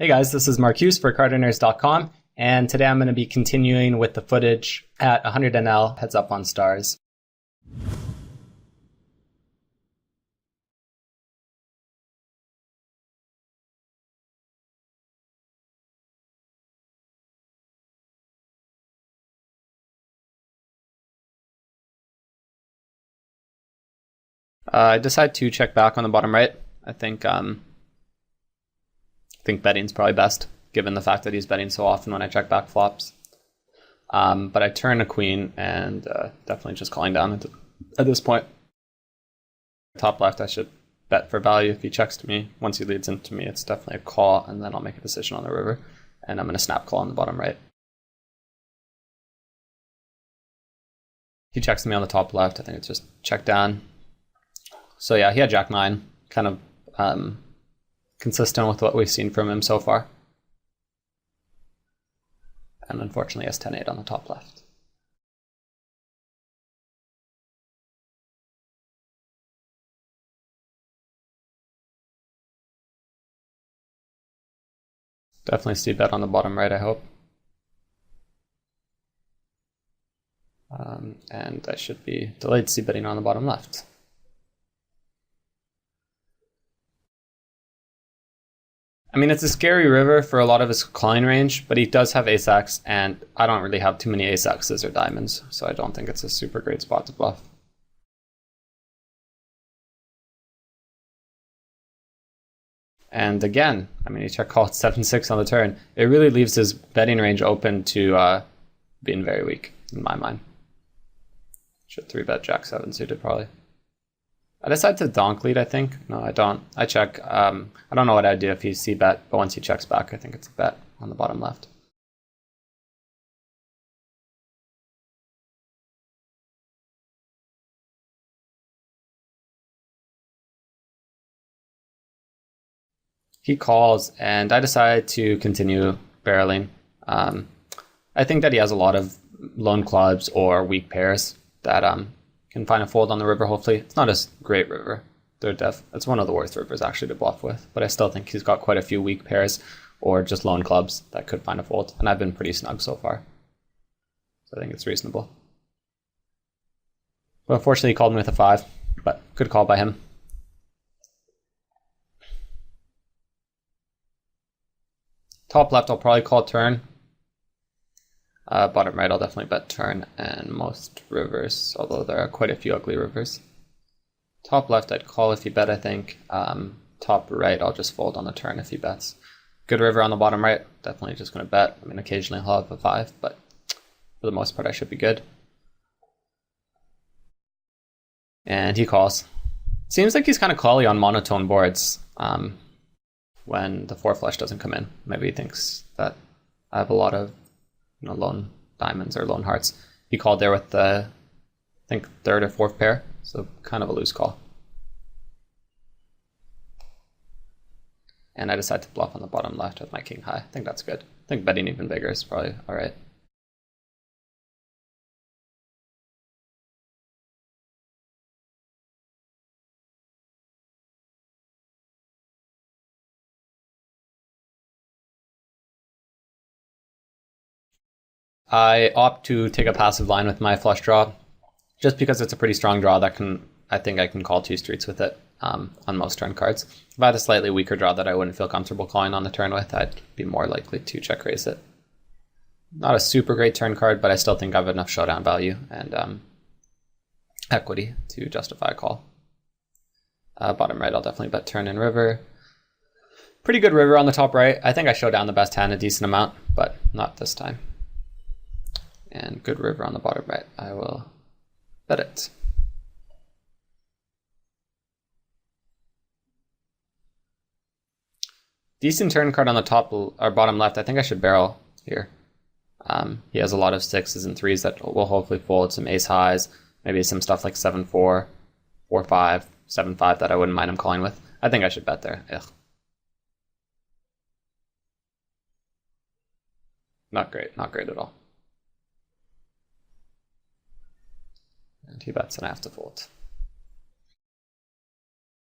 Hey guys, this is Markuis for CardRunners.com, and today I'm going to be continuing with the footage at 100 NL heads up on stars. I decided to check back on the bottom right. I think betting's probably best, given the fact that he's betting so often when I check back flops. But I turn a queen and definitely just calling down at this point. Top left, I should bet for value if he checks to me. Once he leads into me, it's definitely a call, and then I'll make a decision on the river. And I'm going to snap call on the bottom right. He checks to me on the top left. I think it's just check down. So yeah, he had Jack 9, kind of consistent with what we've seen from him so far. And unfortunately, he has 10-8 on the top left. Definitely see bet on the bottom right, I hope. And I should be delayed see betting on the bottom left. I mean, it's a scary river for a lot of his calling range, but he does have ace-x, and I don't really have too many ace-x's or diamonds, so I don't think it's a super great spot to bluff. And again, I mean, he check called 7-6 on the turn. It really leaves his betting range open to being very weak, in my mind. Should 3-bet Jack 7 suited, probably. I decide to donk lead, I think. No, I don't. I check. I don't know what I'd do if he c-bet, but once he checks back, I think it's a bet on the bottom left. He calls, and I decide to continue barreling. I think that he has a lot of lone clubs or weak pairs that can find a fold on the river, hopefully. It's not a great river. It's one of the worst rivers, actually, to bluff with. But I still think he's got quite a few weak pairs or just lone clubs that could find a fold. And I've been pretty snug so far. So I think it's reasonable. Well, unfortunately, he called me with a 5, but good call by him. Top left, I'll probably call turn. Bottom right, I'll definitely bet turn, and most rivers, although there are quite a few ugly rivers. Top left, I'd call if he bet, I think. Top right, I'll just fold on the turn if he bets. Good river on the bottom right, definitely just going to bet. I mean, occasionally he'll have a 5, but for the most part, I should be good. And he calls. Seems like he's kind of cally on monotone boards when the 4 flush doesn't come in. Maybe he thinks that I have a lot of lone diamonds or lone hearts. He called there with the, I think, 3rd or 4th pair, so kind of a loose call. And I decide to bluff on the bottom left with my king high. I think that's good. I think betting even bigger is probably all right. I opt to take a passive line with my flush draw, just because it's a pretty strong draw that I think I can call 2 streets with it on most turn cards. If I had a slightly weaker draw that I wouldn't feel comfortable calling on the turn with, I'd be more likely to check raise it. Not a super great turn card, but I still think I have enough showdown value and equity to justify a call. Bottom right, I'll definitely bet turn and river. Pretty good river on the top right. I think I show down the best hand a decent amount, but not this time. And good river on the bottom right. I will bet it. Decent turn card on the top or bottom left. I think I should barrel here. He has a lot of 6s and 3s that will hopefully fold, some ace highs, maybe some stuff like 7-4, 4-5, 7-5 that I wouldn't mind him calling with. I think I should bet there. Ugh. Not great at all. And he bets and I have to fold.